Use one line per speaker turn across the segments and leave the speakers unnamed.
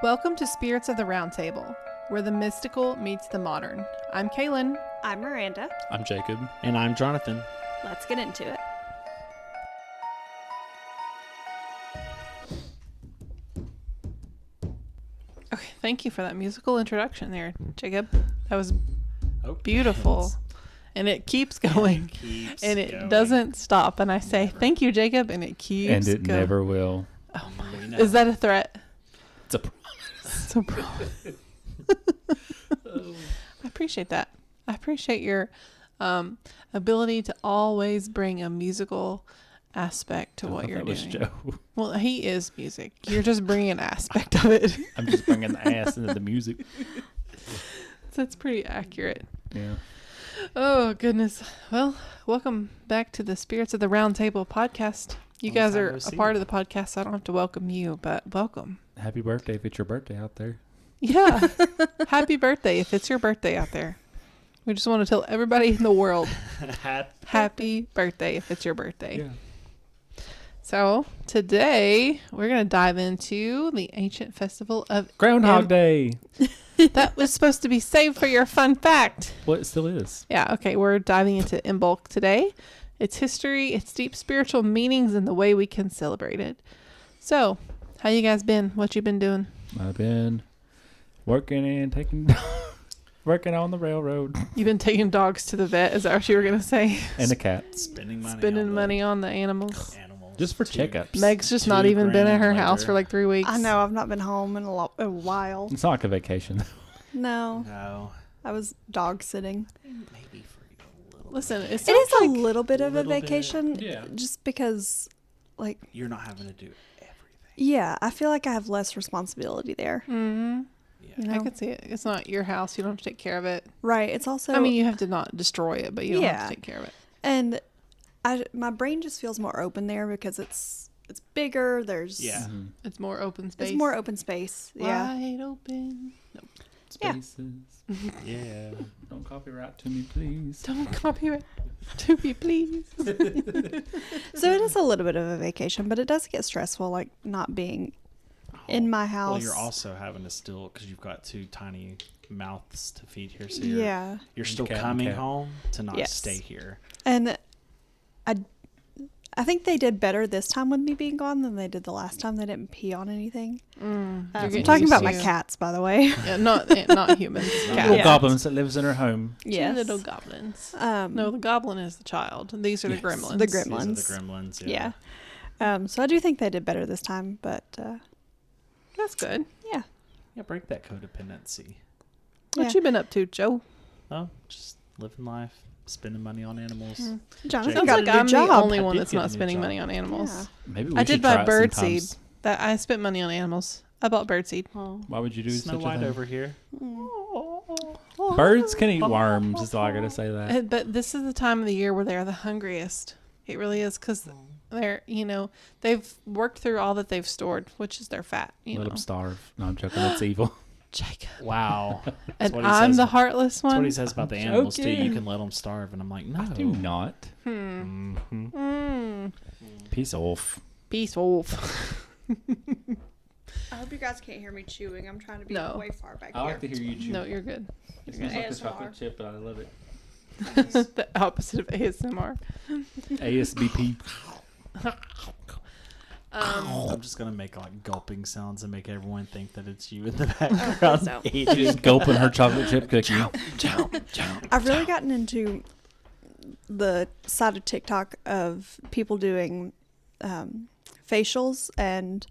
Welcome to Spirits of the Round Table, where the mystical meets the modern. I'm Kaylin.
I'm Miranda.
I'm Jacob.
And I'm Jonathan.
Let's get into it.
Okay, thank you for that musical introduction there, Jacob. That was beautiful. And it keeps going. And it doesn't stop. And I say, thank you, Jacob, and it keeps going.
And it never will.
Oh my. Is that a threat?
It's a promise.
It's a promise. I appreciate that. I appreciate your ability to always bring a musical aspect to what you're doing. That was Joe. Well, he is music. You're just bringing an aspect of it.
I'm just bringing the ass into the music.
That's pretty accurate.
Yeah.
Oh, goodness. Well, welcome back to the Spirits of the Round Table podcast. You guys are a part of the podcast, so I don't have to welcome you, but welcome.
Happy birthday if it's your birthday out there.
Yeah. Happy birthday if it's your birthday out there. We just want to tell everybody in the world, happy birthday if it's your birthday.
Yeah.
So today we're going to dive into the ancient festival of
Groundhog Day.
That was supposed to be saved for your fun fact.
Well, it still is.
Yeah. Okay. We're diving into Imbolc today. Its history, its deep spiritual meanings, and the way we can celebrate it. So, how you guys been? What you been doing?
I've been working and working on the railroad.
You've been taking dogs to the vet. Is that what you were going to say?
And the cats.
Spending
money on the animals.
Just for checkups.
Meg's just not even been at her house for like 3 weeks.
I know. I've not been home in a while.
It's not like a vacation.
No. I was dog sitting.
Maybe for you a little.
Listen,
It is a little bit of a vacation.
Yeah.
Just because, like...
You're not having to do everything.
Yeah. I feel like I have less responsibility there.
Mm-hmm.
Yeah.
You know?
I could see it. It's not your house. You don't have to take care of it.
Right. It's also...
I mean, you have to not destroy it, but you don't have to take care of it.
And my brain just feels more open there because it's bigger. There's...
Yeah.
Mm-hmm.
It's more open space.
It's more open space. Yeah.
Wide open. Nope.
Spaces.
Yeah.
Don't copyright to me, please.
Don't copyright to me, please.
So it is a little bit of a vacation, but it does get stressful, like not being in my house.
Well, you're also having to still, because you've got two tiny mouths to feed here. So you're still
Cat and
coming
cat.
home to not
Yes.
stay here.
And I think they did better this time with me being gone than they did the last time. They didn't pee on anything.
You're
I'm
getting
talking
used
about
to
my
you.
cats, by the way.
Yeah, not humans. Cats.
Little
Yeah.
goblins that lives in her home.
Two
Yes.
little goblins.
No,
No, the goblin is the child. These are the
Yes.
gremlins.
The
These are
gremlins.
the gremlins.
Yeah. So I do think they did better this time, but
That's good.
yeah.
Yeah, break that codependency.
What you been up to, Joe?
Oh, just living life, spending money on animals.
Jonathan
Sounds
got
like
a new
I'm
job.
the only
I
one
did
that's
get a
not
new
spending
job.
money on animals.
Yeah.
Maybe we
I
should
did
try
buy
it
bird
sometimes.
seed. That I spent money on animals. I bought bird seed.
Oh,
Why would you do
Snow
such a
White
thing?
over here.
Birds can eat worms, is all I gotta say that.
But this is the time of the year where they're the hungriest. It really is because they're, they've worked through all that they've stored, which is their fat.
Let them starve. No, I'm joking. That's evil.
Jacob.
Wow.
And
what he
I'm
says.
the heartless
That's
one.
what he says about the animals, too. You
joking.
can let them starve. And I'm like, no.
I do not.
Mm-hmm.
Peace off.
Peace off.
I hope you guys can't hear me chewing. I'm trying to be
No.
way far back
I like to hear you chew.
No, you're good.
It
You're
smells
good.
like a
ASMR.
chocolate chip, but I love it.
The opposite of ASMR.
ASBP.
I'm just going to make like gulping sounds and make everyone think that it's you in the background.
so.
She's just gulping her chocolate chip cookie.
I've really gotten into the side of TikTok of people doing facials and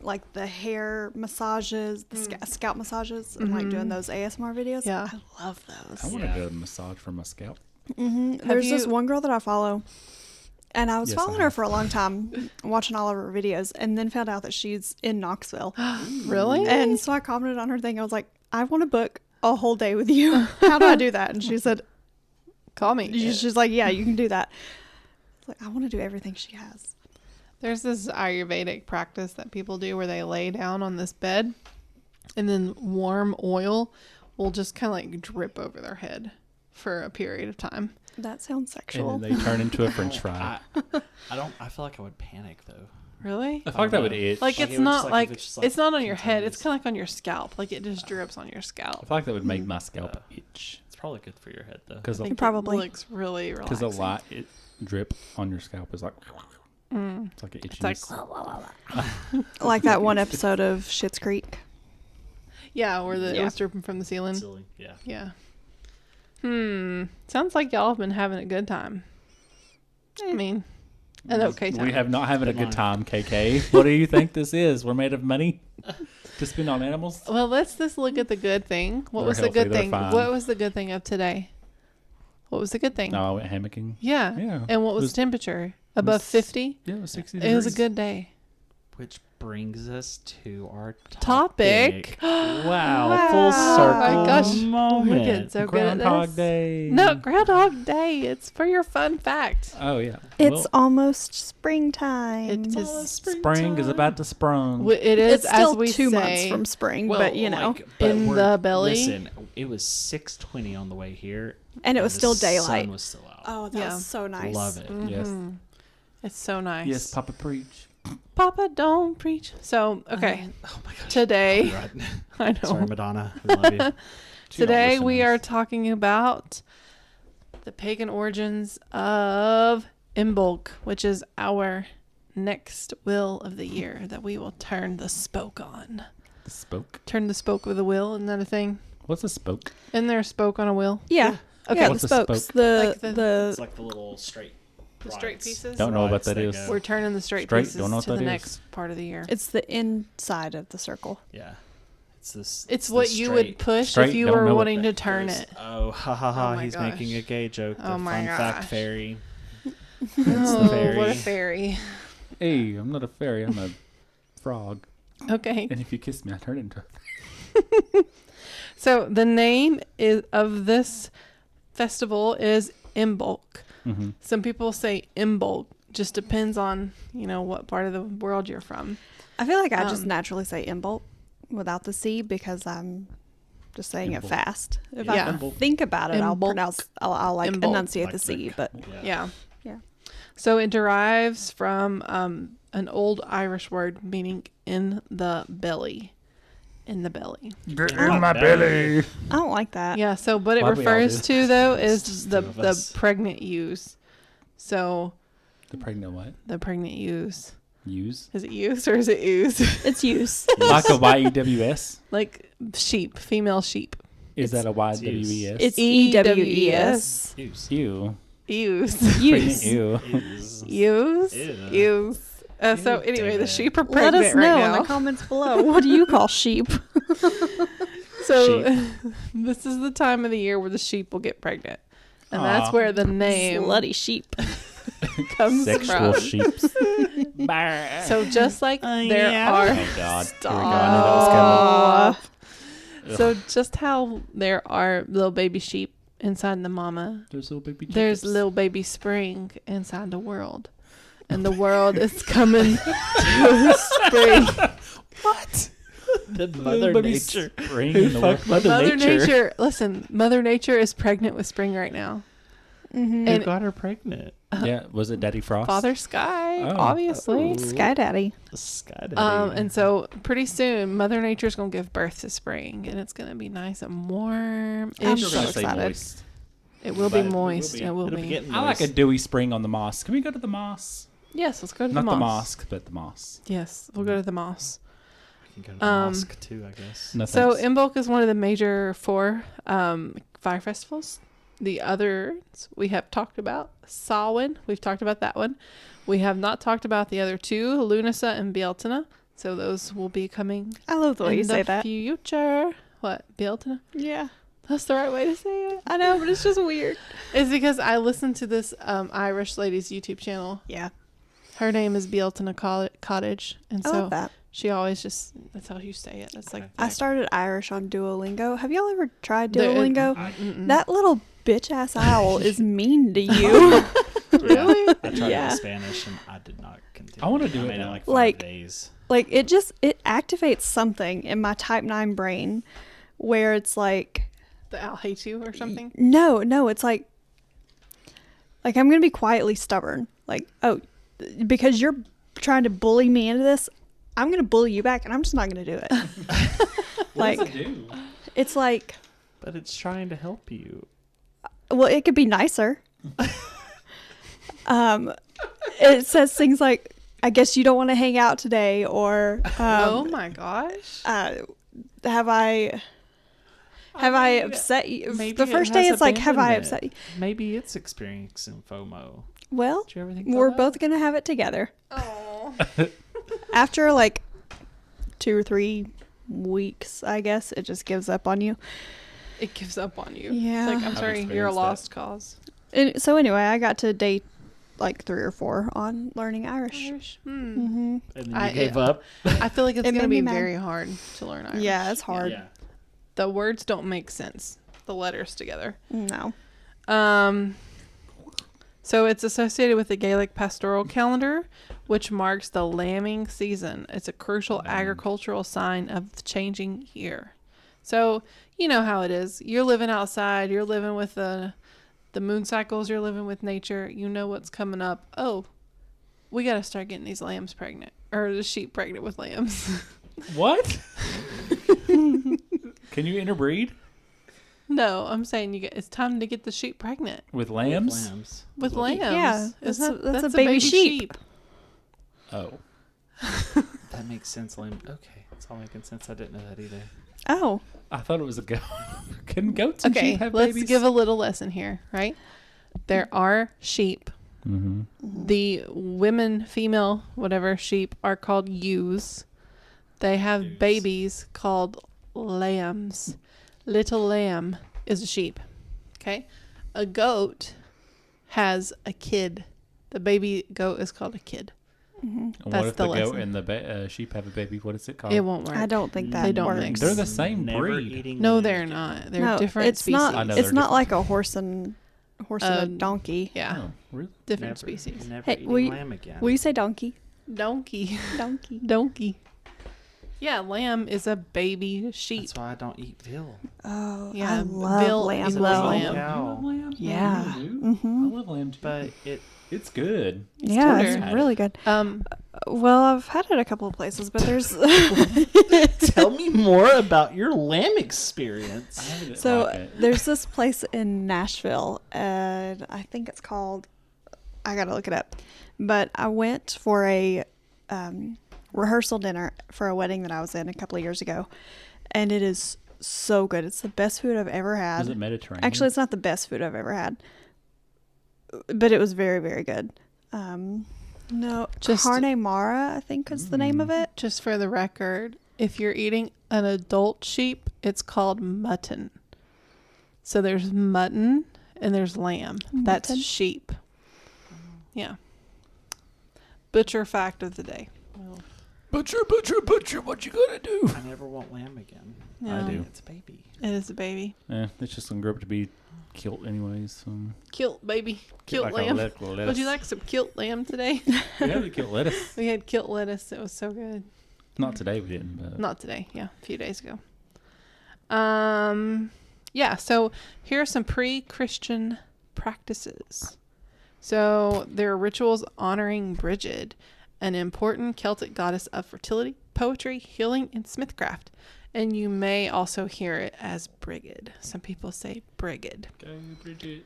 like the hair massages, the scalp massages, and like doing those ASMR videos.
Yeah.
I love those.
I want
Yeah.
a good massage for my scalp.
There's this one girl that I follow, and I was
Yes, I
following her
have.
for a long time, watching all of her videos, and then found out that she's in Knoxville.
Really?
And so I commented on her thing. I was like, I want to book a whole day with you. How do I do that? And she said,
Call me.
she's like, yeah, you can do that. I was like, I want to do everything she has.
There's this Ayurvedic practice that people do where they lay down on this bed and then warm oil will just kind of like drip over their head for a period of time.
That sounds sexual.
And then they turn into a french fry.
I feel like I would panic though.
Really?
I feel like that would itch.
Like,
Like,
it's
it would
not
just, like,
like,
if it's just, like,
it's not on your head. It's
continuous.
kind of like on your scalp. Like, it just drips on your
I
scalp.
feel like that would make my scalp itch.
It's probably good for your head though.
Because
I think
Probably.
it looks really
a
relaxing.
lot drip on your scalp is like, it's like an itchy.
It's like,
Like that one episode of Schitt's Creek.
yeah, where it
Yeah.
was dripping from the ceiling.
Silly. Yeah.
Yeah. Sounds like y'all have been having a good time. I mean, an okay time.
We have not having a
Good
good
line.
time, KK. What do you think this is? We're made of money to spend on animals?
Well, let's just look at the good thing. What
They're
was the
healthy,
good
they're
thing?
fine.
What was the good thing of today? What was the good thing?
No, I went hammocking.
Yeah.
Yeah.
And what was
Was-
the temperature? Above
was
50?
Yeah, it was 60
It was a
degrees.
good day.
Which brings us to our
Topic.
Wow, full circle.
Oh my gosh.
Moment.
We're getting so good at
Groundhog
this.
Day.
No, Groundhog Day. It's for your fun fact.
Oh, yeah.
It's
Well,
almost springtime.
It is.
spring is about to sprung.
It is
It's still
as we
2
say.
months from spring,
Well,
but you know,
like, but
in
we're-
the belly.
Listen, it was 6:20 on the way here,
and it was
the
still
sun
daylight.
was still out.
Oh, that
Yeah.
was so nice.
Love it.
Yes.
Mhm. It's so nice.
Yes, Papa preach.
Papa, don't preach. So, okay.
Oh my gosh.
Today,
Right.
I know.
Sorry, Madonna. We love you.
She don't
Today
listen to
we
us.
are talking about the pagan origins of Imbolc, which is our next will of the year that we will turn the spoke on.
The spoke.
Turn the spoke with a wheel, isn't that a thing?
What's a spoke?
Isn't there a spoke on a wheel?
Yeah.
Okay.
Yeah,
What's
the
a spoke?
spokes. The
Like the-
the
It's like the little straight.
The straight
rods.
pieces?
Don't know what
Rods
that is.
go-
We're turning the straight
Straight,
pieces
don't know what
to the
that is.
next part of the year.
it's the inside of the circle.
Yeah. It's this.
It's
the
what you would
straight-
push
Straight,
if you
don't
were
know what
wanting to
that
turn
goes-
it.
Oh, ha ha ha!
Oh my
He's
gosh.
making a gay joke. The
Oh my
fun fact
gosh.
fairy.
Oh,
fairy.
what a fairy.
Hey, I'm not a fairy. I'm a frog.
Okay.
And if you kiss me, I turn into a
So the name of this festival is Imbolc.
Mm-hmm.
Some people say Imbolc. Just depends on, what part of the world you're from.
I feel like I just
Um,
naturally say Imbolc without the C because I'm just saying it
Imbolc.
fast. If
Yeah.
I think about it, I'll
Imbolc.
pronounce. I'll like
Imbolc.
enunciate
Like
the C,
the-
but
Yeah.
Yeah.
So it derives from an old Irish word meaning in the belly. In the belly.
Get
in my belly.
I don't like that.
Yeah. So what it
Why'd we all
refers
do
to though
It's
is
just
the
two of
the
us.
pregnant ewes. So
The pregnant what?
the pregnant ewes.
Use?
Is it ewes or is it ewes?
It's use.
Like a Y-E-W-S?
Like sheep, female sheep.
Is that a Y-W-E-S?
It's
E-W-E-S.
EWES.
Ewes.
Ew.
Ewes.
Pregnant ew.
Ewes.
Ewes.
Ew.
Ewes. So
Ew,
anyway, the
David.
sheep are
Let
pregnant
us know
right
in
now.
the comments below. What do you call sheep?
So this is the time of the year where the sheep will get pregnant. And that's
Aw.
where the name
Slutty sheep.
comes
Sexual
from.
sheeps.
So just like there
yeah.
are
Oh, God. Here we go. I knew that was coming.
So just how there are little baby sheep inside the mama,
There's little baby
there's
Jacobs.
little baby spring inside the world. And the world is coming to spring.
What?
The
Little
Mother
baby
Nature.
Spring
Who
in the
fucked
world.
Mother Nature, listen, Mother Nature is pregnant with spring right now.
Mm-hmm.
Who
And-
got her pregnant?
Yeah, was it Daddy Frost?
Father Sky,
Oh.
obviously.
Oh.
Sky Daddy.
The Sky Daddy.
And so pretty soon, Mother Nature's gonna give birth to spring, and it's gonna be nice and warm.
I'm
I'm
so
so
say
excited.
moist.
It will
But
be
it will
moist.
be-
It will
it'll
be.
getting
I like a
moist.
dewy spring on the moss. Can we go to the moss?
Yes, let's go to
Not
the
the
moss.
mosque, but the moss.
Yes, we'll go to the moss.
You can go to the
Um,
mosque too, I guess.
No
So
thanks.
Imbolc is one of the major 4 fire festivals. The others we have talked about. Samhain, we've talked about that one. We have not talked about the other 2, Lunasa and Bealtaine. So those will be coming
I love the way
in
you say
the
that.
future. What, Bealtaine?
Yeah.
That's the right way to say it.
I know, but it's just weird.
It's because I listened to this Irish lady's YouTube channel.
Yeah.
Her name is Bealtaine Cottage. And
I
so
love that.
she always just, that's how you say it. It's like,
Okay.
I started Irish on Duolingo. Have y'all ever tried
There-
Duolingo?
mm-mm.
That little bitch ass owl is mean to you.
Really?
I tried it
Yeah.
in Spanish and I did not continue.
I wanna do it
made
now.
like 5
Like-
days.
Like it activates something in my type 9 brain where it's like
The owl hates you or something?
no, it's like I'm going to be quietly stubborn. Like, oh, because you're trying to bully me into this, I'm going to bully you back, and I'm just not going to do it.
What does it do?
It's like...
But it's trying to help you.
Well, it could be nicer. It says things like, I guess you don't want to hang out today, or...
oh my gosh.
Have I upset you? The first day it's like, have I upset you?
Maybe it's experiencing FOMO.
Well,
Did you ever think
we're
about
both going to have it together.
Oh.
After like 2 or 3 weeks, I guess, it just gives up on you.
It gives up on you.
Yeah.
It's like, I'm sorry, you're a
experienced
lost cause.
And so anyway, I got to day like 3 or 4 on learning Irish.
Hmm.
And then you gave up?
I feel like it's
It
going to
made
be
me mad.
very hard to learn Irish.
Yeah, it's hard.
Yeah.
The words don't make sense. The letters together.
No.
So it's associated with the Gaelic pastoral calendar, which marks the lambing season. It's a crucial agricultural sign of the changing year. So you know how it is. You're living outside. You're living with the moon cycles. You're living with nature. You know what's coming up. Oh, we got to start getting these lambs pregnant, or the sheep pregnant with lambs.
What? Can you interbreed
No, I'm saying it's time to get the sheep pregnant
with lambs?
with lambs.
Yeah,
Isn't
that's a baby sheep.
Oh.
That makes sense, Lamb. Okay, it's all making sense. I didn't know that either.
Oh.
I thought it was a goat. Can goats and
Okay,
sheep have
let's
babies?
give a little lesson here, right? There are sheep.
Mm-hmm.
The women, female, whatever sheep are called ewes. They have babies called lambs. Little lamb is a sheep. Okay? A goat has a kid. The baby goat is called a kid.
And
That's
what if
the
the goat
lesson.
and the sheep have a baby? What is it called?
It won't work.
I don't think that
They don't
works.
mix.
They're the same
Never
breed.
eating
No,
lamb
they're
again.
not. They're
No,
different
it's
species.
I
not.
know
It's
they're
not
different.
like a horse and a donkey.
Yeah,
Oh, really?
different
Never,
species.
Never
Hey,
eating
will you-
lamb again.
Will you say donkey?
Donkey.
Donkey.
Donkey. Yeah, lamb is a baby sheep.
That's why I don't eat veal.
Oh,
Yeah,
I love
veal
lamb
is
though.
lamb.
Cow.
You love lamb?
Yeah.
I really do.
Mhm.
I love lamb too.
But
It's good.
Yeah,
tender.
it's really good. Well, I've had it a couple of places, but there's
tell me more about your lamb experience.
I didn't
so
like it.
there's this place in Nashville, and I think it's called. I gotta look it up, but I went for a rehearsal dinner for a wedding that I was in a couple of years ago, and it is so good. It's the best food I've ever had.
Is it Mediterranean?
Actually, it's not the best food I've ever had, but it was very, very good. No,
Just-
carne mara, I think is the name of it.
Just for the record, if you're eating an adult sheep, it's called mutton. So there's mutton and there's lamb. That's
Mutton.
sheep. Yeah. Butcher fact of the day.
Butcher, what you gonna do?
I never want lamb again.
Yeah.
I do.
It's a baby.
It is a baby.
It's just gonna grow up to be killed anyways. So.
Kilt baby. Kilt
Like a
lamb.
lettuce.
Would you like some kilt lamb today?
We had the killed lettuce.
We had kilt lettuce. It was so good.
Not today, we didn't. But
Not today. Yeah, a few days ago. Yeah, so here are some pre-Christian practices. So there are rituals honoring Brigid, an important Celtic goddess of fertility, poetry, healing, and smithcraft. And you may also hear it as Brigid. Some people say Brigid.
Go, Bridget.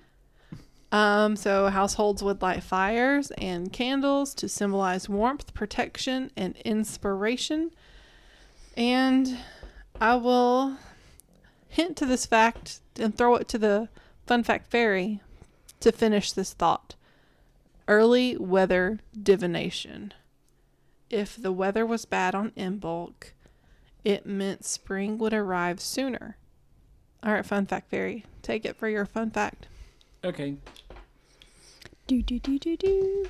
So households would light fires and candles to symbolize warmth, protection, and inspiration. And I will hint to this fact and throw it to the fun fact fairy to finish this thought. Early weather divination. If the weather was bad on Imbolc, it meant spring would arrive sooner. All right, fun fact fairy, take it for your fun fact.
Okay.
Do do do do do.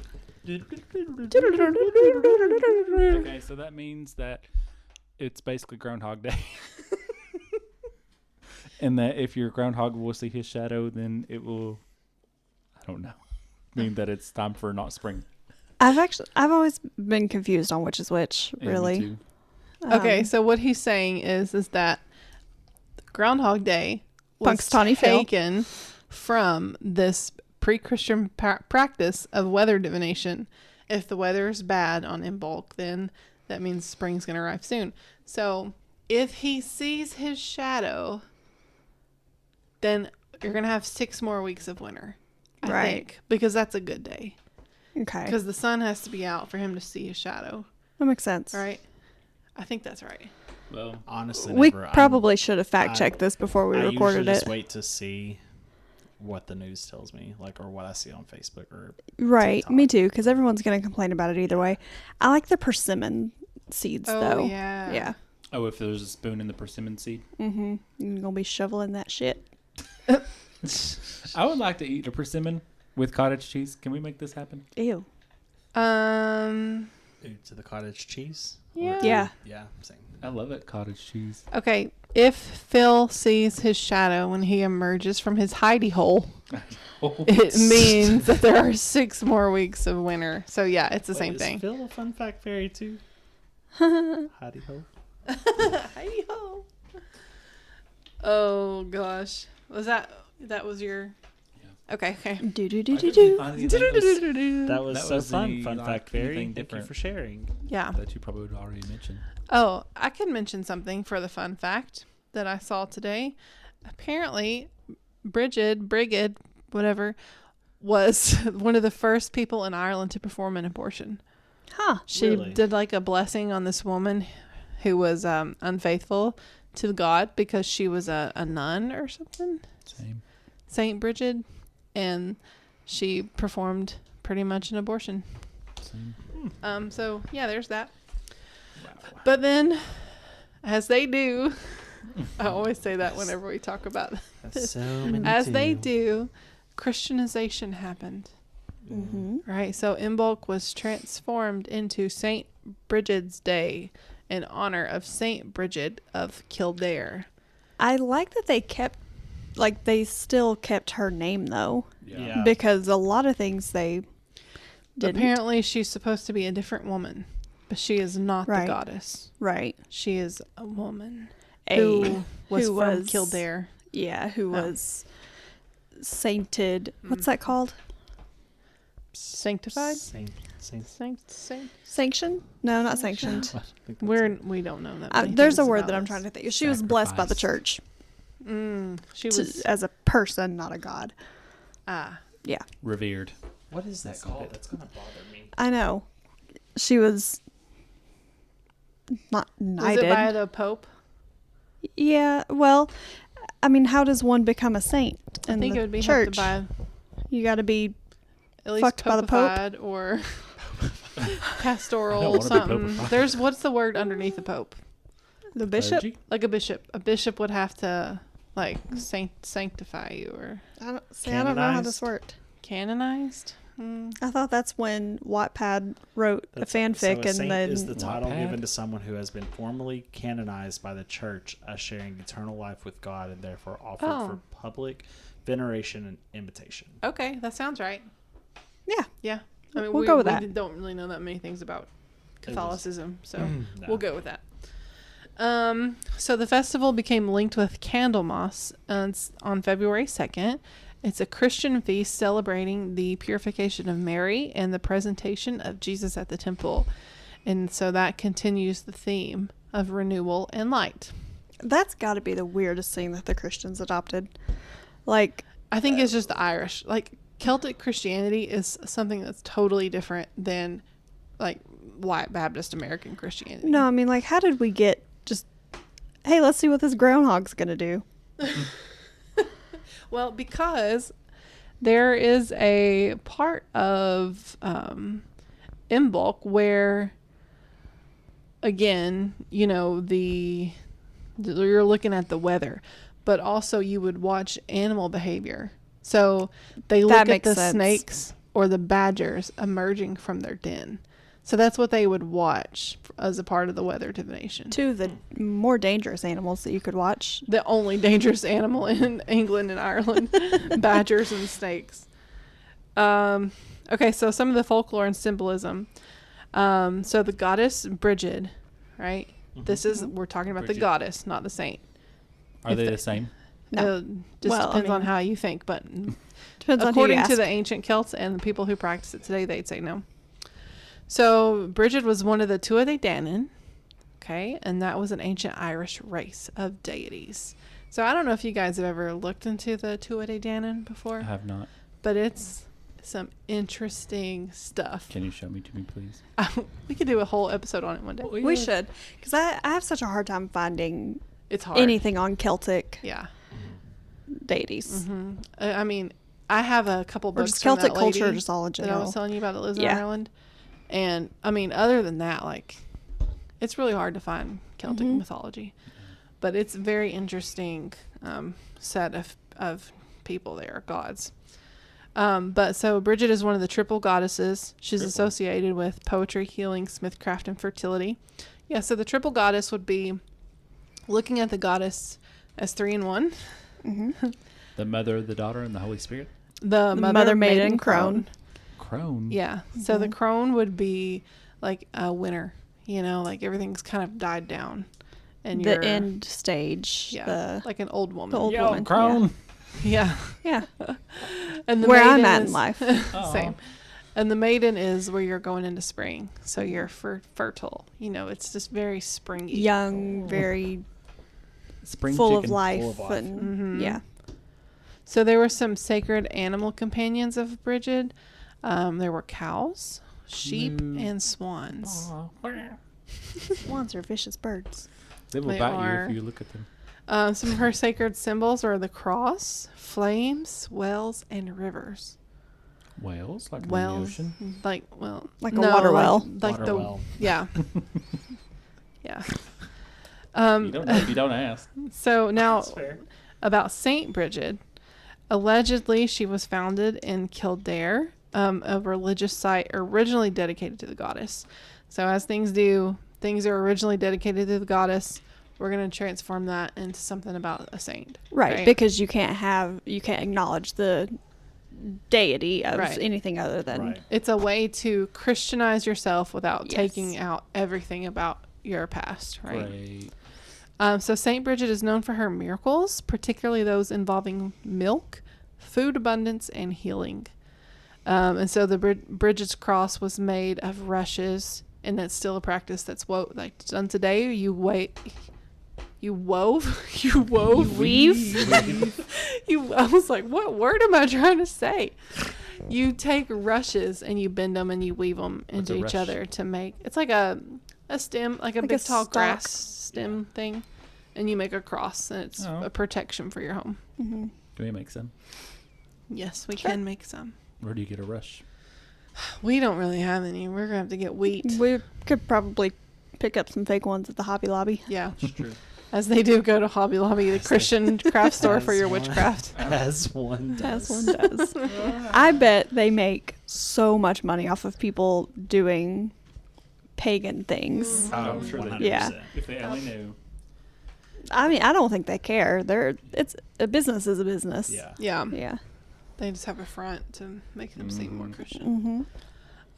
Okay, so that means that it's basically Groundhog Day. And that if your groundhog will see his shadow, then it will, I don't know, mean that it's time for not spring.
I've always been confused on which is which,
Yeah, me
really.
too.
Okay, so what he's saying is that Groundhog Day was
Punxsutawney Phil.
taken from this pre-Christian practice of weather divination, if the weather's bad on Imbolc, then that means spring's going to arrive soon. So if he sees his shadow, then you're going to have 6 more weeks of winter. I think, because that's a good day.
Okay.
Because the sun has to be out for him to see his shadow.
That makes sense.
Right? I think that's right.
Well,
honestly,
we probably should have fact checked this before we
I
recorded
usually
it.
just wait to see what the news tells me, like, or what I see on Facebook or
Right.
TikTok.
Me too, because everyone's going to complain about it either way. I like the persimmon seeds, though.
Yeah.
Yeah.
oh, if there's a spoon in the persimmon seed.
Mm-hmm. You're going to be shoveling that shit.
I would like to eat a persimmon with cottage cheese. Can we make this happen?
Ew.
Ooh, to the cottage cheese.
Yeah.
Yeah.
Yeah, same.
I love it, cottage cheese.
Okay. If Phil sees his shadow when he emerges from his hidey hole, it means that there are 6 more weeks of winter. So yeah, it's the same thing.
Is Phil a fun fact fairy too? Howdy ho.
Hidey hole. Oh gosh, that was your?
Yeah.
Okay.
Do do do do do.
That was
That
so
was
fun.
the,
Fun
like,
fact fairy.
anything
Thank you
different.
for sharing.
Yeah.
That you probably would already mention.
Oh, I can mention something for the fun fact that I saw today. Apparently, Brigid, whatever, was one of the first people in Ireland to perform an abortion.
Huh.
She
Really?
did like a blessing on this woman who was unfaithful to God because she was a nun or something.
Same.
Saint Brigid, and she performed pretty much an abortion.
Same.
So yeah, there's that.
Wow.
But then, as they do, I always say that whenever we talk about
That's so many
as
too.
they do, Christianization happened,
Mm-hmm.
right? So Imbolc was transformed into Saint Brigid's Day in honor of Saint Brigid of Kildare.
I like that they still kept her name, though.
Yeah.
Because a lot of things they didn't.
Apparently, she's supposed to be a different woman, but she is not the
Right.
goddess.
Right.
She is a woman
A-
who was
who
from
was-
Kildare.
Yeah, who
Oh.
was sainted. What's that called?
Sanctified?
Saint.
Sanctioned? No, not sanctioned.
I think that's it.
We don't know that. many
There's a
things
word
about
that I'm
us.
trying to think. She was blessed by the
Sacrificed.
church
She was.
as a person, not a god. Yeah,
Revered.
What is that called? That's gonna bother me.
I know. She was not
Was
knighted.
it by the Pope?
Yeah, well, I mean, how does one become a saint in
I think
the
it would be
church?
by
You got to be
at least
Fucked by the Pope?
popified or
I don't
pastoral
wanna be
something.
popified.
There's what's the word underneath the Pope?
the bishop.
Clergy?
Like a bishop. A bishop would have to like sanctify you or
I don't know how this worked.
canonized.
I thought that's when Wattpad wrote a fanfic,
so a
and
saint
then
is the title
Wattpad?
given to someone who has been formally canonized by the church as sharing eternal life with God and therefore offered
Oh.
for public veneration and imitation.
Okay, that sounds right.
yeah,
Yeah. I mean,
We'll go with
we
that.
don't really know that many things about Catholicism, so
No.
we'll go with that. So the festival became linked with Candlemas on February 2nd. It's a Christian feast celebrating the purification of Mary and the presentation of Jesus at the temple. And so that continues the theme of renewal and light.
that's got to be the weirdest thing that the Christians adopted. Like,
I think it's just the Irish. Like, Celtic Christianity is something that's totally different than, like, white Baptist American Christianity.
no, I mean, like, how did we get just, hey, let's see what this groundhog's gonna do?
Well, because there is a part of Imbolc where, again, you know, you're looking at the weather, but also you would watch animal behavior. So they look at
makes
the
sense.
snakes or the badgers emerging from their den. So that's what they would watch as a part of the weather divination.
Two of the more dangerous animals that you could watch.
The only dangerous animal in England and Ireland, badgers and snakes. Okay, so some of the folklore and symbolism. So the goddess Brigid, right? This is, we're talking about the
Brigid.
goddess, not the saint.
Are
If
they
the-
the same?
No.
Just
Well, I
depends on
mean-
how you think, but
Depends on who you
according to
ask.
the ancient Celts and the people who practice it today, they'd say no. So Brigid was one of the Tuatha Danann. Okay, and that was an ancient Irish race of deities. So I don't know if you guys have ever looked into the Tuatha Danann before.
I have not.
But it's some interesting stuff.
Can you show me to me, please?
We could do a whole episode on it one day.
We should, because I have such a hard time finding
It's hard.
anything on Celtic
Yeah.
deities.
Mm-hmm. I mean, I have a couple
Or
books
just
from
Celtic
that lady
culture, just all in
that I
general.
was telling you about that lives in
Yeah.
Ireland. And, I mean, other than that, like, it's really hard to find Celtic mythology. But it's a very interesting set of people there, gods. But so Brigid is one of the triple goddesses. She's associated with poetry, healing, smithcraft, and fertility. Yeah, so the triple goddess would be looking at the goddess as 3 in 1.
Mm-hmm.
The Mother, the Daughter, and the Holy Spirit.
The
Mother, Maiden, Crone.
Crone.
Yeah. So the crone would be like a winter, you know, like everything's kind of died down. And
The end stage.
Yeah. Like an old woman.
the old
Yo,
woman.
Crone.
Yeah.
Yeah.
And the
Where I'm
maiden
at in
is-
life.
Same. And the maiden is where you're going into spring. So you're fertile. You know, it's just very springy.
Young, very
Spring
full of
chicken.
life.
Full of life.
And, yeah.
So there were some sacred animal companions of Brigid. There were cows, sheep,
Moo.
and swans.
Swans are vicious birds.
They will
They
bite
are.
you if you look at them.
Some of her sacred symbols are the cross, flames, wells, and rivers.
Whales, like in the
Wells,
ocean.
like well,
Like a water well.
like
Water
the
well.
yeah, yeah.
You don't know if you don't ask.
So now
That's fair.
about Saint Brigid. Allegedly, she was founded in Kildare, a religious site originally dedicated to the goddess. So as things do, things are originally dedicated to the goddess. We're going to transform that into something about a saint.
Right. Because you can't acknowledge the deity of
Right.
anything other than.
Right.
It's a way to Christianize yourself without
Yes.
taking out everything about your past, right?
Great.
So Saint Brigid is known for her miracles, particularly those involving milk, food abundance, and healing. And so the Brigid's cross was made of rushes, and that's still a practice that's done today. You wove. I was like, what word am I trying to say? You take rushes and you bend them and you weave them into
a
each
rush?
other to make. It's like a stem, like a big tall
stalk.
grass stem thing, and you make a cross, and it's
Oh.
a protection for your home.
Mm-hmm.
Can we make some?
Yes, we
Sure.
can make some.
Where do you get a rush?
We don't really have any. We're gonna have to get wheat.
We could probably pick up some fake ones at the Hobby Lobby.
Yeah,
It's true.
as they do. Go to Hobby Lobby, the Christian craft store for
As
your
one-
witchcraft.
As one
As
does.
one does. I bet they make so much money off of people doing pagan things.
Oh,
I'm sure they do.
100%.
Yeah.
If they only knew.
I mean, I don't think they care. It's a business is a business.
Yeah.
Yeah,
Yeah.
they just have a front to make them seem more Christian.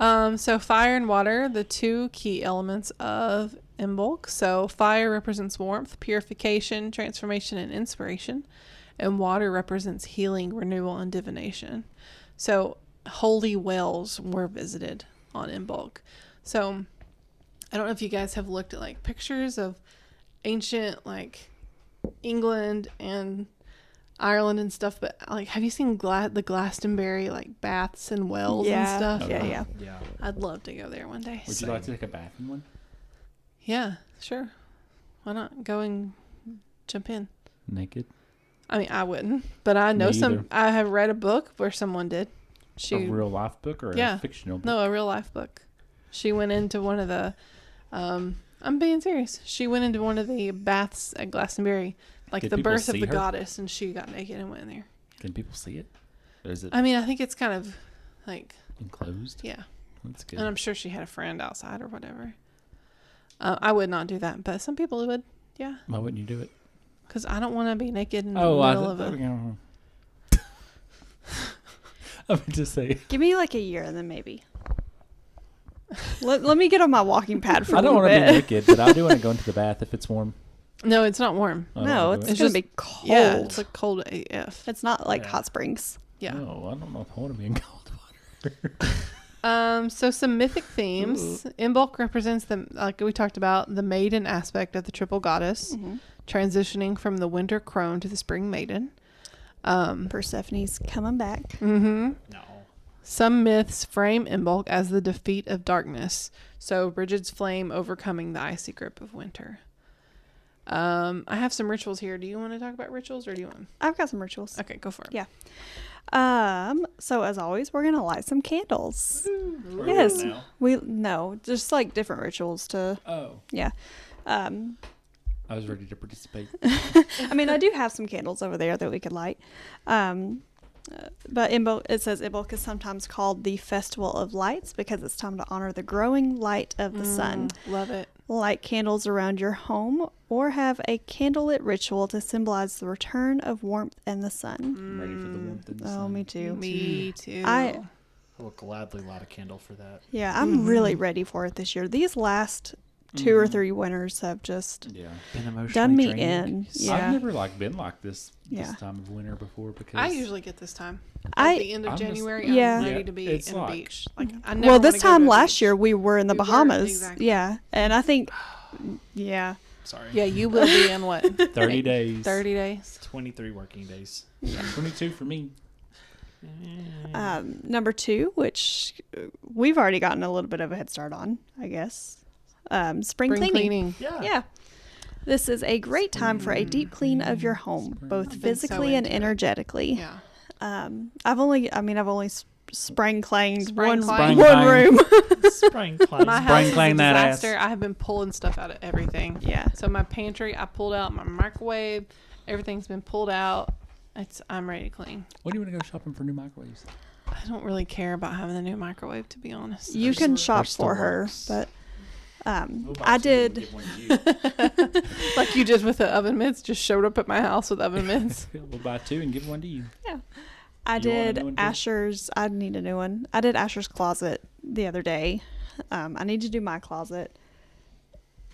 Mm-hmm.
So fire and water, the two key elements of Imbolc. So fire represents warmth, purification, transformation, and inspiration. And water represents healing, renewal, and divination. So holy wells were visited on Imbolc. So I don't know if you guys have looked at like pictures of ancient like England and Ireland and stuff, but like have you seen the Glastonbury like baths and wells and
Yeah.
stuff?
Okay.
Yeah.
Yeah.
I'd love to go there one day.
Would you like to take a bath in one?
Yeah, sure. Why not go and jump in?
Naked?
I mean, I wouldn't, but I know
Me
some.
either.
I have read a book where someone did.
A real life book or
Yeah.
a fictional book?
No, a real life book. She went into one of the. I'm being serious. She went into one of the baths at Glastonbury, like
Did
the
people
birth of
see
the
her?
goddess, and she got naked and went in there.
Can people see it? Or is it
I mean, I think it's kind of like
enclosed?
yeah,
That's good.
and I'm sure she had a friend outside or whatever. I would not do that, but some people would. Yeah,
Why wouldn't you do it?
because I don't want to be naked in the
Oh, I
middle of
thought.
a.
I meant to say.
Give me like a year and then maybe. Let me get on my walking pad for
I
a
don't
little
want to be
bit.
naked, but I do want to go into the bath if it's warm.
No, it's not warm.
I don't
No,
wanna
it's
do it.
gonna
just-
be cold.
Yeah, it's like cold AF.
It's not like
Yeah.
hot springs.
Yeah.
No, I don't know if I want to be in cold water.
So some mythic themes. Imbolc represents the, like we talked about, the maiden aspect of the triple goddess, transitioning from the winter crone to the spring maiden.
Persephone's coming back.
Mm-hmm.
No.
Some myths frame Imbolc as the defeat of darkness. So Brigid's flame overcoming the icy grip of winter. I have some rituals here. Do you want to talk about rituals, or do you want?
I've got some rituals.
Okay, go for it.
Yeah. So as always, we're gonna light some candles.
Yes.
Just like different rituals to.
Oh.
Yeah.
I was ready to participate.
I mean, I do have some candles over there that we could light. But it says Imbolc is sometimes called the Festival of Lights because it's time to honor the growing light of the sun.
Love it.
Light candles around your home or have a candlelit ritual to symbolize the return of warmth and the sun.
I'm ready for the warmth and the sun.
Oh, me too.
Me too.
I will gladly light a candle for that.
Yeah, I'm really ready for it this year. These last 2 or 3 winters have just
Been emotionally
done me
draining.
in. Yeah.
I've never been like this
Yeah.
time of winter before because
I usually get this time. At the end of
I'm just-
January,
Yeah.
I'm ready to be
It's
in the
like-
beach. Like I never
Well,
wanna
this
go
time
to a
last
beach.
year we were in the
We were,
Bahamas.
exactly.
Yeah, and I think, yeah.
Sorry.
Yeah, you will be in what?
30 days.
30 days.
23 working days.
22 for me.
Number 2, which we've already gotten a little bit of a head start on, I guess. Spring cleaning. Yeah. This is a great time for a deep clean of your home, both
I've been
physically
so
and
into it.
energetically.
Yeah.
I've only spring cleaned
Spring
one
cleaned.
room.
Spring cleanse.
My house is a
clean that ass.
disaster. I have been pulling stuff out of everything.
Yeah.
So my pantry, I pulled out my microwave. Everything's been pulled out. I'm ready to clean.
When do you want to go shopping for new microwaves?
I don't really care about having the new microwave, to be honest.
You can shop
still
for her,
works.
but I did.
Like you did with the oven mitts, just showed up at my house with oven mitts.
We'll buy 2 and give one to you.
I
You want a
did
new one too?
Asher's. I need a new one. I did Asher's closet the other day. I need to do my closet.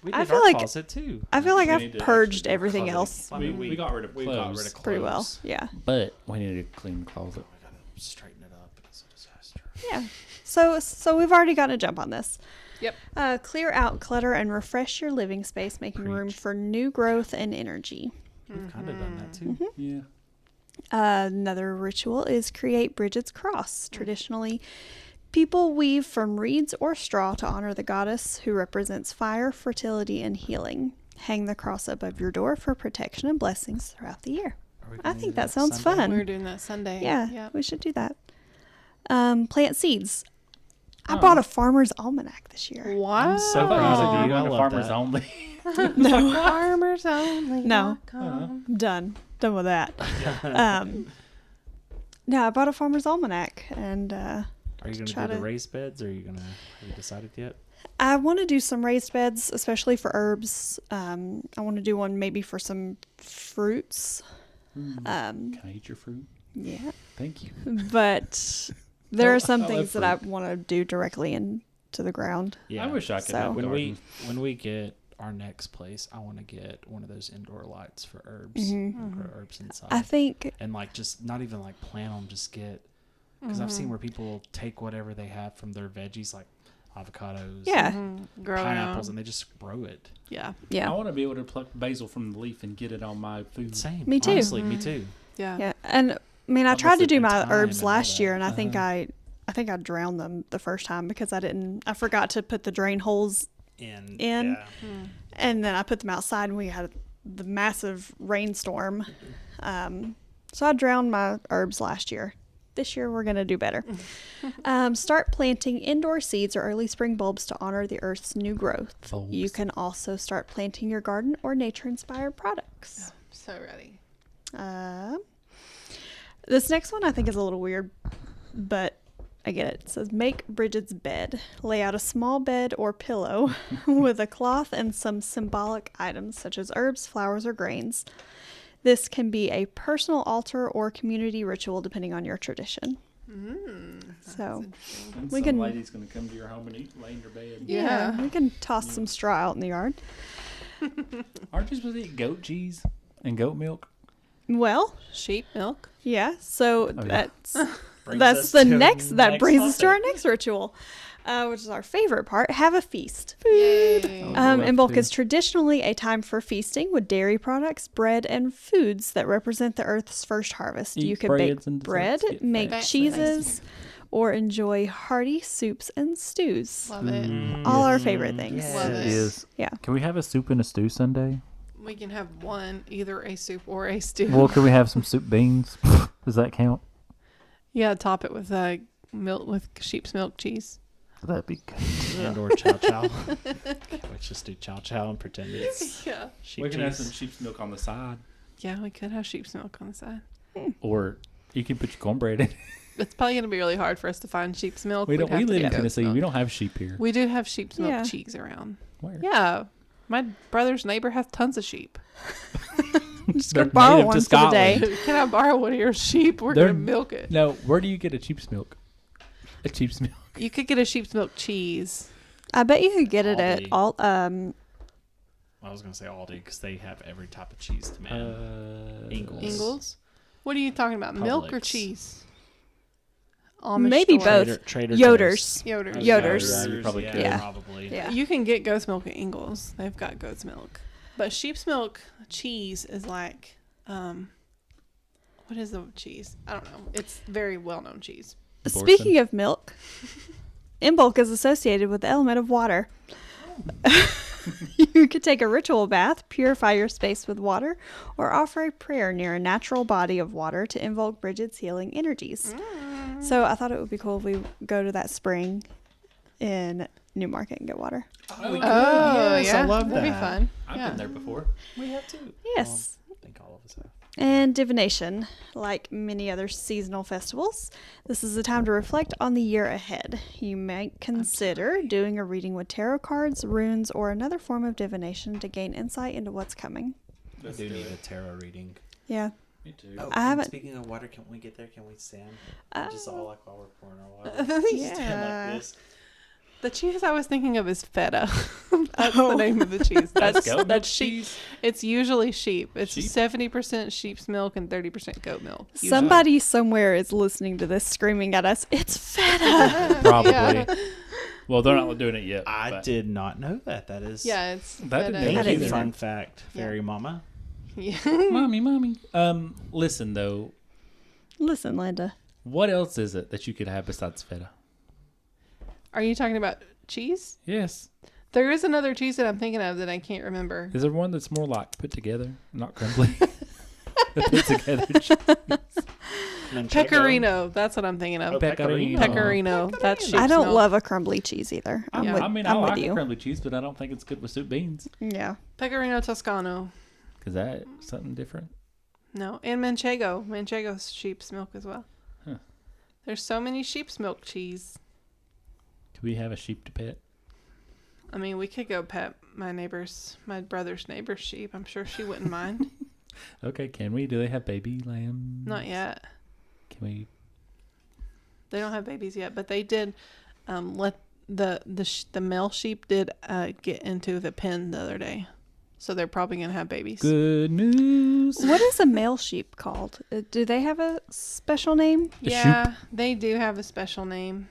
We
I
did
feel
our
like-
closet too.
I feel like
We
I've
need to
purged
actually do
everything
closet.
else
I mean,
We got rid of
we got rid of
pretty well.
clothes.
Yeah.
But we need to clean the closet.
I gotta straighten it up. It's a disaster.
Yeah. So we've already gotten a jump on this.
Yep.
Clear out clutter and refresh your living space, making room
Preach.
for new growth and energy.
We've kind of done that too.
Mm-hmm.
Yeah.
Another ritual is create Brigid's cross. Traditionally, people weave from reeds or straw to honor the goddess who represents fire, fertility, and healing. Hang the cross above your door for protection and blessings throughout the year.
Are we
I
gonna
think
do
that sounds
Sunday?
fun.
We're doing that Sunday.
Yeah,
Yep.
we should do that. Plant seeds. I
Oh.
bought a farmer's almanac this year.
Wow.
I'm so
I thought
proud
you
of
said
you.
you
I
were
love
farmers
that.
only.
No,
Farmers only.
No. done with that. No, I bought a farmer's almanac, and
Are you gonna
Try
do the
to-
raised beds? Or are you gonna? Have you decided yet?
I want to do some raised beds, especially for herbs. I want to do one maybe for some fruits.
Can I eat your fruit?
Yeah,
Thank you.
but there are some
I love
things that I
fruit.
want to do directly into the ground.
Yeah.
I wish I could
So-
have a
when
garden.
when we get our next place, I want to get one of those indoor lights for herbs. Grow herbs inside.
I think
and like just not even like plant them, just get because I've seen where people take whatever they have from their veggies like avocados,
Yeah.
Grow
pineapples,
it.
and they just grow it.
Yeah.
I
yeah,
want to be able to pluck basil from the leaf and get it on my food.
Same.
Me too.
Honestly, me too.
Yeah.
yeah. And I mean, I
Almost
tried to
at
do
the
my
time
herbs
and all
last
that.
year, and I think I drowned them the first time because I forgot to put the drain holes
In.
In.
Yeah.
and then I put them outside and we had the massive rainstorm. So I drowned my herbs last year. This year we're going to do better. Start planting indoor seeds or early spring bulbs to honor the earth's new growth.
Bulbs.
You can also start planting your garden or nature-inspired products.
So ready.
This next one I think is a little weird, but I get it. It says, make Brigid's bed. Lay out a small bed or pillow with a cloth and some symbolic items such as herbs, flowers, or grains. This can be a personal altar or community ritual depending on your tradition. So,
And
We
some
can-
lady's going to come to your home and lay in your bed.
Yeah.
we can toss some straw out in the yard.
Aren't you supposed to eat goat cheese and goat milk?
Well,
Sheep milk.
yeah, so
yeah.
that's That brings us to our next ritual, which is our favorite part. Have a feast.
Yay.
Imbolc is traditionally a time for feasting with dairy products, bread, and foods that represent the earth's first harvest. You can bake bread, make cheeses, or enjoy hearty soups and stews.
Love it.
All our favorite things.
Yes. Love it.
Is.
Yeah.
Can we have a soup and a stew Sunday?
We can have one, either a soup or a stew.
Well, can we have some soup beans? Does that count?
Yeah, top it with milk, with sheep's milk cheese.
That'd be good.
And or chow chow. Let's just do chow chow and pretend it's sheep
We can
cheese.
have some sheep's milk on the side.
Yeah, we could have sheep's milk on the side.
Or you can put your cornbread in.
It's probably going to be really hard for us to find sheep's milk.
We live in
goat's
Tennessee.
milk.
We don't have sheep here.
We do have sheep's milk
Yeah.
cheese around.
Where?
Yeah. My brother's neighbor has tons of sheep.
Just
They're
go borrow
native
one
to
for the day.
Scotland.
Can I borrow one of your sheep? We're
They're-
going to milk it.
No, where do you get a sheep's milk? A sheep's milk.
You could get a sheep's milk cheese.
I bet you could get it at
Aldi.
all.
I was going to say Aldi because they have every type of cheese to man. Ingles.
Ingles? What are you talking about? Milk or
Publix.
cheese? Amish
Maybe
store.
both.
Trader
Yoders.
Yoders.
Yoders.
You probably
yeah,
could.
Yeah.
probably.
Yeah.
You can get goat's milk at Ingles. They've got goat's milk. But sheep's milk cheese is like, what is the cheese? I don't know. It's very well-known cheese.
Speaking of milk, Imbolc is associated with the element of water. You could take a ritual bath, purify your space with water, or offer a prayer near a natural body of water to invoke Brigid's healing energies. So I thought it would be cool if we go to that spring in Newmarket and get water.
Oh,
yes,
yeah.
I love
That'd be
that.
fun.
I've
Yeah.
been there before.
We have too.
Yes.
I think all of us have.
And divination, like many other seasonal festivals, this is a time to reflect on the year ahead. You might consider doing a reading with tarot cards, runes, or another form of divination to gain insight into what's coming.
I do need a tarot reading.
Yeah.
Me too.
Oh,
I haven't-
Speaking of water, can we get there? Can we stand? Just all like while we're pouring our water.
Yeah.
Stand like this.
The cheese I was thinking of is feta. That's the name of the cheese. That's sheep. It's usually sheep. It's
Sheep?
70% sheep's milk and 30% goat milk. usually.
Somebody somewhere is listening to this screaming at us, it's feta!
Probably.
Yeah.
Well, they're not doing it yet.
I
but
did not know that. That is.
Yeah, it's
That
feta.
didn't
Thank
I
you.
didn't
Fun fact,
Yeah.
fairy mama.
Yeah.
mommy. Listen though,
Listen, Linda.
what else is it that you could have besides feta?
Are you talking about cheese?
Yes.
There is another cheese that I'm thinking of that I can't remember.
Is there one that's more like put together, not crumbly? Put together.
Manchego.
Pecorino. That's what I'm thinking of.
Oh, pecorino.
Pecorino. That's sheep's
I don't
milk.
love a crumbly cheese either. I'm
Yeah.
with,
I mean, I
I'm with
like
you.
crumbly cheese, but I don't think it's good with soup beans.
Yeah.
Pecorino Toscano.
Is that something different?
No, and Manchego. Manchego's sheep's milk as well.
Huh.
There's so many sheep's milk cheese.
Do we have a sheep to pet?
I mean, we could go pet my brother's neighbor's sheep. I'm sure she wouldn't mind.
Okay, can we? Do they have baby lamb?
Not yet.
Can we?
They don't have babies yet, but they did let the male sheep did get into the pen the other day. So they're probably going to have babies.
Good news.
What is a male sheep called? Do they have a special name?
A
Yeah, they do have a special name.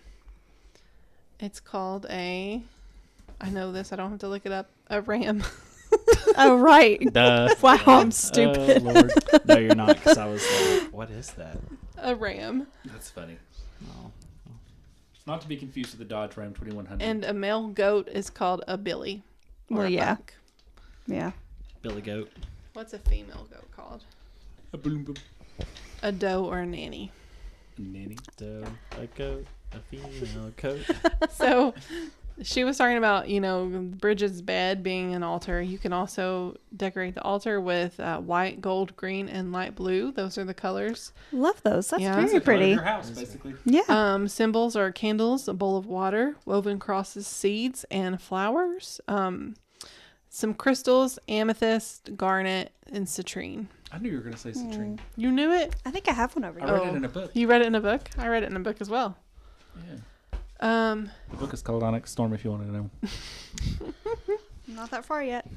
It's called I know this, I don't have to look it up. A ram.
Oh, right.
Duh.
Wow, I'm stupid.
Lord. No, you're not, because I was like, what is that?
A ram.
That's funny.
Oh.
Not to be confused with the Dodge Ram 2100.
And a male goat is called a billy. Or
Well,
a
yeah.
buck.
Yeah.
Billy Goat.
What's a female goat called?
a boom boom.
A doe or a nanny.
Nanny.
Doe, a goat, a female coat.
So she was talking about, Brigid's bed being an altar. You can also decorate the altar with white, gold, green, and light blue. Those are the colors.
Love those. That's
Yeah.
very
That's the
pretty.
Your house, basically.
Yeah.
Symbols are candles, a bowl of water, woven crosses, seeds, and flowers. Some crystals, amethyst, garnet, and citrine.
I knew you were going to say citrine.
You knew it?
I think I have one over
I
here.
read it in a book.
You read it in a book? I read it in a book as well.
Yeah. The book is called Onyx Storm, if you want to know.
Not that far yet.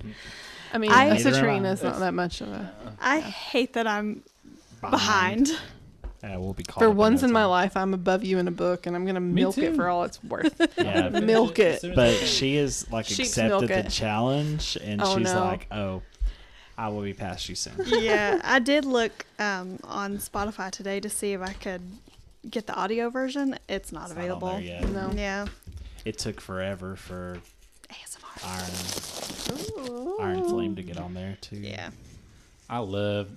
I mean,
I-
a
Neither am
citrine
I.
is not that much of a...
I hate that I'm behind.
We'll be caught
For
up
once
no
in my
time.
life, I'm above you in a book, and I'm gonna milk it
too.
for all it's worth.
Yeah,
Milk it.
but she is like
Sheep's milk
accepted the
it.
challenge, and
Oh,
she's
no.
like, "Oh, I will be past you soon."
Yeah, I did look on Spotify today to see if I could get the audio version. It's not
It's not on
available.
there yet.
No.
Yeah.
It took forever for
ASMR.
Iron Flame to get on there too.
Yeah.
I love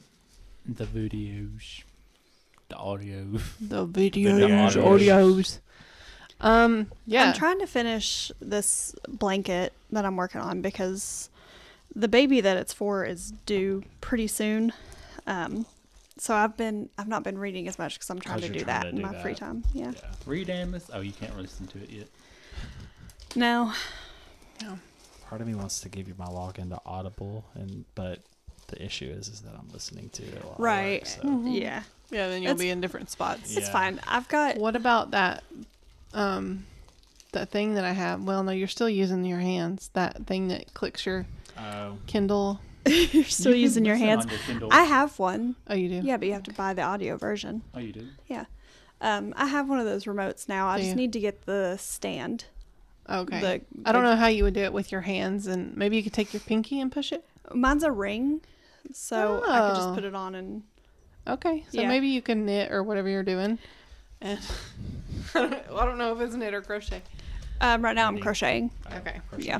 the videos, the audio.
The
videos,
audios. Yeah.
I'm trying to finish this blanket that I'm working on because the baby that it's for is due pretty soon. So I've not been reading as much because I'm trying
'Cause
to
you're
do
trying
that
to
in
do
my
that.
free time. Yeah.
Read Amos. Oh, you can't listen to it yet.
No.
Part of me wants to give you my login to Audible, but the issue is that I'm listening to it a lot.
Right.
So.
Yeah.
Yeah, then you'll
It's-
be in different spots.
It's
Yeah.
fine. I've got.
What about that that thing that I have? Well, no, you're still using your hands. That thing that clicks your
Oh.
Kindle.
You're still
You can
using your
listen
hands.
on your Kindle.
I have one.
Oh, you do?
Yeah, but you have to buy the audio version.
Oh, you do?
Yeah. I have one of those remotes now. I
Do
just
you?
need to get the stand.
Okay. I don't know how you would do it with your hands, and maybe you could take your pinky and push it.
Mine's a ring, so I could just
Oh.
put it on and.
Okay, so
Yeah.
maybe you can knit or whatever you're doing. And I don't know if it's knit or crochet.
Right now I'm
Knitting.
crocheting.
Okay.
Yeah.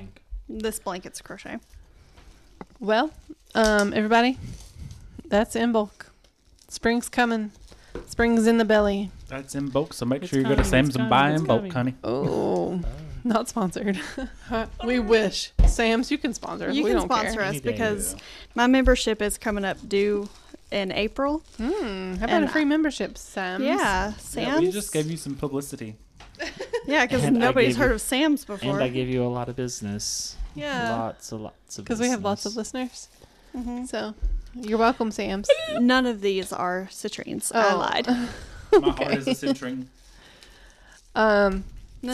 This blanket's crochet.
Well, everybody, that's Imbolc. Spring's coming. Spring's in the belly.
That's in bulk, so make
It's
sure you go to
coming,
Sam's
it's
and
coming,
buy
it's
in bulk,
coming.
honey.
Oh, not sponsored. We wish. Sam's, you can sponsor us.
You
We
can
don't
sponsor
care.
us
Any day,
because
yeah.
my membership is coming up due in April.
How about
And
a free membership, Sam's?
Yeah,
Yeah,
Sam's.
we just gave you some publicity.
Yeah, because
And I
nobody's
gave
heard
you-
of Sam's before.
And I give you a lot of business.
Yeah.
Lots of
Because we have lots of
business.
listeners. So you're welcome, Sam's.
None of these are citrines. I
Oh.
lied.
My heart is a citrine.
None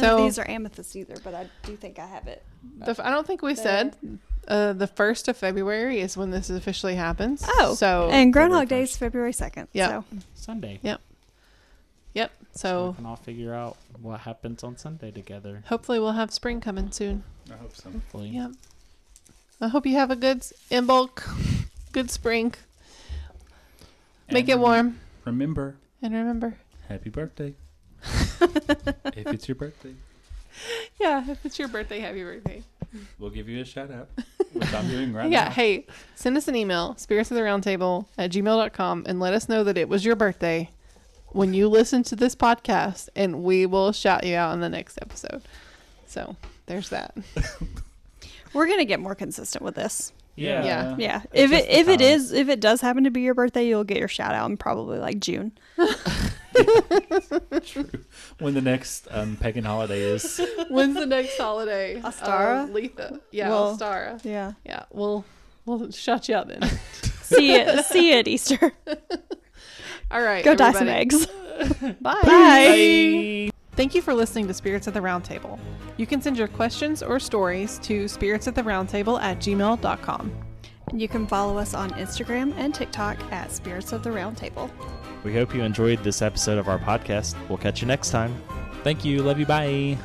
So-
of these are amethyst either, but I do think I have it.
I don't think we said the 1st of February is when this officially happens.
Oh,
So,
and Groundhog
February
Day is February 2nd.
Yeah.
So.
Sunday.
yep.
So
So
we can all figure out what happens on Sunday together.
hopefully we'll have spring coming soon.
I hope so.
Hopefully.
Yep. I hope you have a good Imbolc, good spring. Make
And
it warm.
Remember,
And remember,
happy birthday. If it's your birthday,
yeah, if it's your birthday, happy birthday.
we'll give you a shout out, which I'm doing right
Yeah,
now.
hey, send us an email, spiritsoftheroundtable@gmail.com, and let us know that it was your birthday when you listen to this podcast, and we will shout you out in the next episode. So there's that.
We're gonna get more consistent with this.
Yeah.
Yeah.
Yeah.
It's
If
just the
it does happen to be your birthday, you'll get your shout out in probably like June.
When the next pagan holiday is.
When's the next holiday?
Ostara?
Letha. Yeah,
Well,
Ostara.
Yeah.
Yeah, we'll shout you out then.
See you at Easter.
All right.
Go dye some
everybody.
eggs.
Bye.
Bye.
Thank you for listening to Spirits at the Roundtable. You can send your questions or stories to spiritsattheroundtable@gmail.com.
You can follow us on Instagram and TikTok at Spirits of the Round Table.
We hope you enjoyed this episode of our podcast. We'll catch you next time.
Thank you. Love you. Bye.